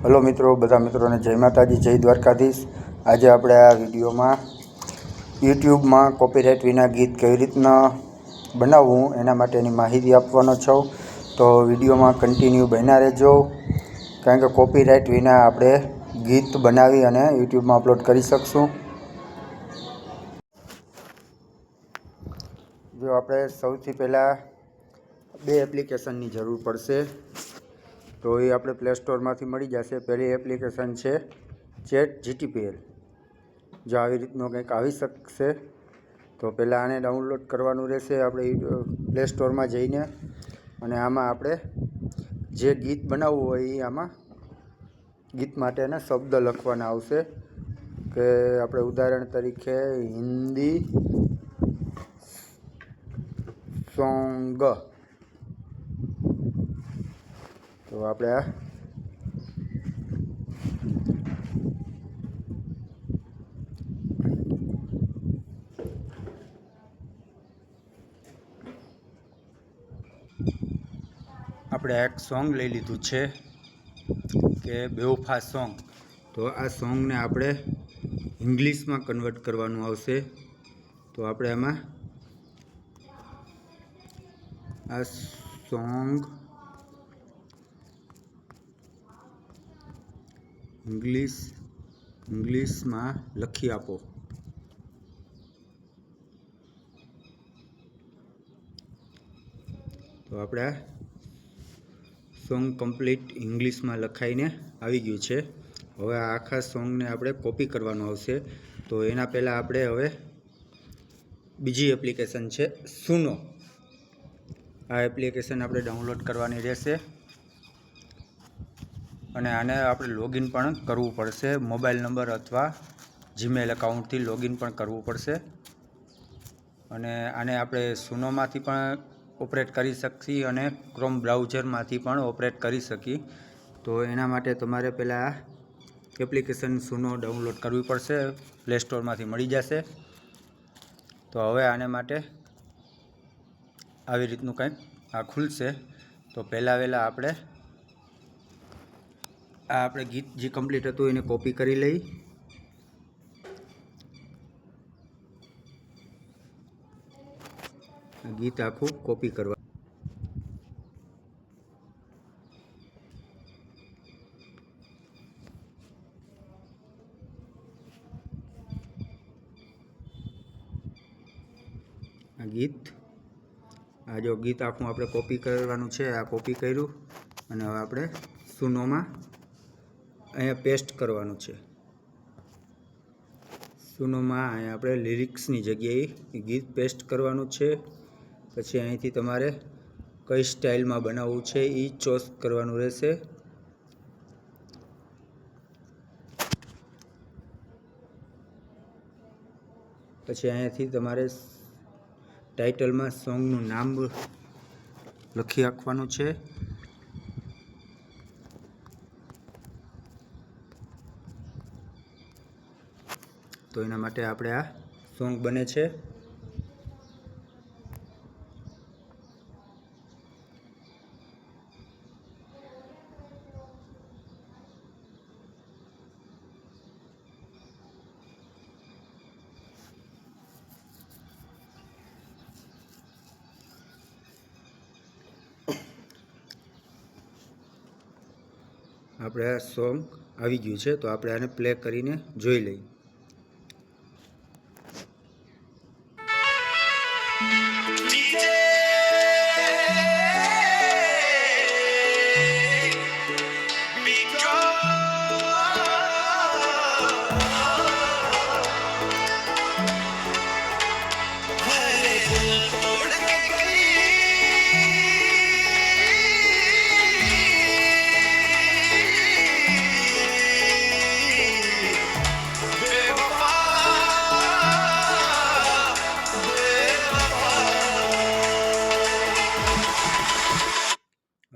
Hello मित्रों, બધા મિત્રોને જય માતાજી, જય દ્વારકાધીશ। આજે આપણે આ વિડીયોમાં યુટ્યુબમાં કોપીરાઇટ વિના ગીત કેવી રીતના બનાવવું એના માટેની માહિતી આપવાનો છું। તો વિડીયોમાં કન્ટિન્યુ બન્યા રહેજો, કારણ કે કોપીરાઇટ વિના આપણે ગીત બનાવી અને યુટ્યુબમાં અપલોડ કરી શકશું। જો આપણે સૌથી પહેલાં બે એપ્લિકેશનની જરૂર પડશે, તો એ આપણે પ્લે સ્ટોરમાંથી મળી જશે। પહેલી એપ્લિકેશન છે ChatGPT। જો આવી રીતનું કંઈક આવી શકશે તો પહેલાં આને ડાઉનલોડ કરવાનું રહેશે આપણે પ્લે સ્ટોરમાં જઈને, અને આમાં આપણે જે ગીત બનાવવું હોય એ આમાં ગીત માટેના શબ્દ લખવાના આવશે। કે આપણે ઉદાહરણ તરીકે હિન્દી સોંગ, તો આપણે આ એક સોંગ લઈ લીધું છે કે બેવફા સોંગ। તો આ સોંગને આપણે ઇંગ્લિશમાં કન્વર્ટ કરવાનું આવશે। તો આપણે આમાં આ સોંગ ઇંગ્લિશમાં લખી આપો। તો આપણે સોંગ કમ્પ્લીટ ઇંગ્લિશમાં લખાઈને આવી ગયું છે। હવે આ આખા સોંગને આપણે કોપી કરવાનું આવશે। તો એના પહેલાં આપણે હવે બીજી એપ્લિકેશન છે સુનો। આ એપ્લિકેશન આપણે ડાઉનલોડ કરવાની રહેશે, અને આને આપણે લોગિન પણ કરવું પડશે। મોબાઈલ નંબર અથવા જીમેલ એકાઉન્ટથી લોગિન પણ કરવું પડશે, અને આને આપણે સુનોમાંથી પણ ઓપરેટ કરી શકીએ અને ક્રોમ બ્રાઉઝરમાંથી પણ ઓપરેટ કરી શકીએ। તો એના માટે તમારે પહેલાં એપ્લિકેશન સુનો ડાઉનલોડ કરવી પડશે, પ્લે સ્ટોરમાંથી મળી જશે। તો હવે આને માટે આવી રીતનું કંઈક આ ખુલશે। તો પહેલાં આપણે ગીત જે કમ્પ્લીટ હતું એને કોપી કરી લઈ, ગીત આખું કોપી કરવા। આ જો ગીત આખું આપણે કોપી કરવાનું છે, આ કોપી કર્યું, અને હવે આપણે સુનોમાં અહીંયા પેસ્ટ કરવાનું છે। સુનોમાં અહીંયા આપણે લિરિક્સની જગ્યાએ ગીત પેસ્ટ કરવાનું છે। પછી અહીંથી તમારે કઈ સ્ટાઇલમાં બનાવવું છે એ ચોઇસ કરવાનું રહેશે। પછી અહીંયાથી તમારે ટાઇટલમાં સોંગનું નામ લખી આપવાનું છે। તો એના માટે આપણે આ સોંગ બને છે। આપણે આ સોંગ આવી ગયું છે, તો આપણે આને પ્લે કરીને જોઈ લઈએ।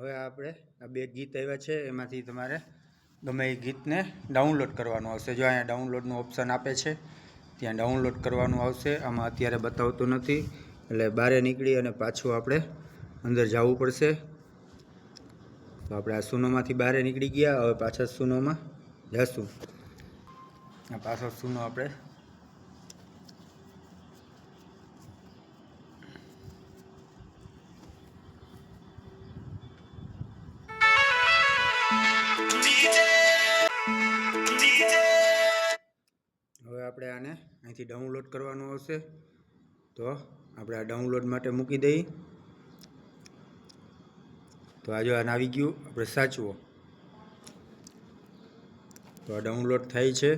હવે આપણે આ બે ગીત આવ્યા છે, એમાંથી તમારે ગમે એ ગીતને ડાઉનલોડ કરવાનું આવશે। જો અહીંયા ડાઉનલોડનું ઓપ્શન આપે છે, ત્યાં ડાઉનલોડ કરવાનું આવશે। આમાં અત્યારે બતાવતું નથી, એટલે બહાર નીકળી અને પાછું આપણે અંદર જવું પડશે। તો આપણે આ સૂનોમાંથી બહાર નીકળી ગયા. હવે પાછા સૂનોમાં જશું. આ પાછો સૂનો આપણે આપણે આને અહીંથી ડાઉનલોડ કરવાનું આવશે. તો આપણે આ ડાઉનલોડ માટે મૂકી દઈએ. તો આ જો આને આવી ગયું, આપણે સાચવો. તો આ ડાઉનલોડ થાય છે.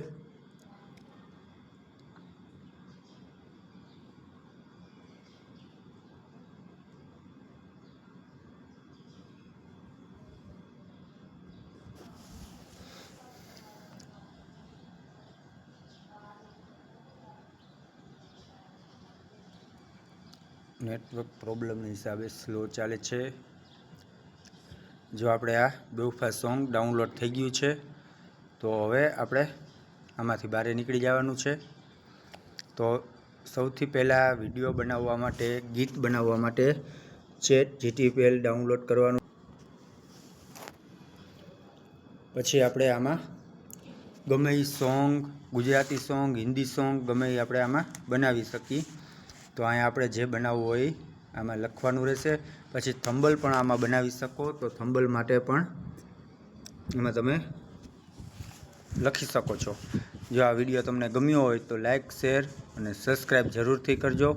નેટવર્ક પ્રોબ્લેમના હિસાબે સ્લો ચાલે છે. જો આપણે આ બેવફા સોંગ ડાઉનલોડ થઈ ગયું છે. તો હવે આપણે આમાંથી બહાર નીકળી જવાનું છે. તો સૌથી પહેલાં વિડીયો બનાવવા માટે, ગીત બનાવવા માટે ChatGPT ડાઉનલોડ કરવાનું. પછી આપણે આમાં ગમે એ song, Gujarati song, Hindi song ગમે એ આપણે આમાં બનાવી શકીએ. તો અહીંયા આપણે જે બનાવવું હોય આમાં લખવાનું રહેશે. પછી થંબલ પણ આમાં બનાવી શકો. તો થંબલ માટે પણ એમાં તમે લખી શકો છો. જો આ વિડીયો તમને ગમ્યો હોય તો લાઈક, શેર અને સબસ્ક્રાઈબ જરૂરથી કરજો.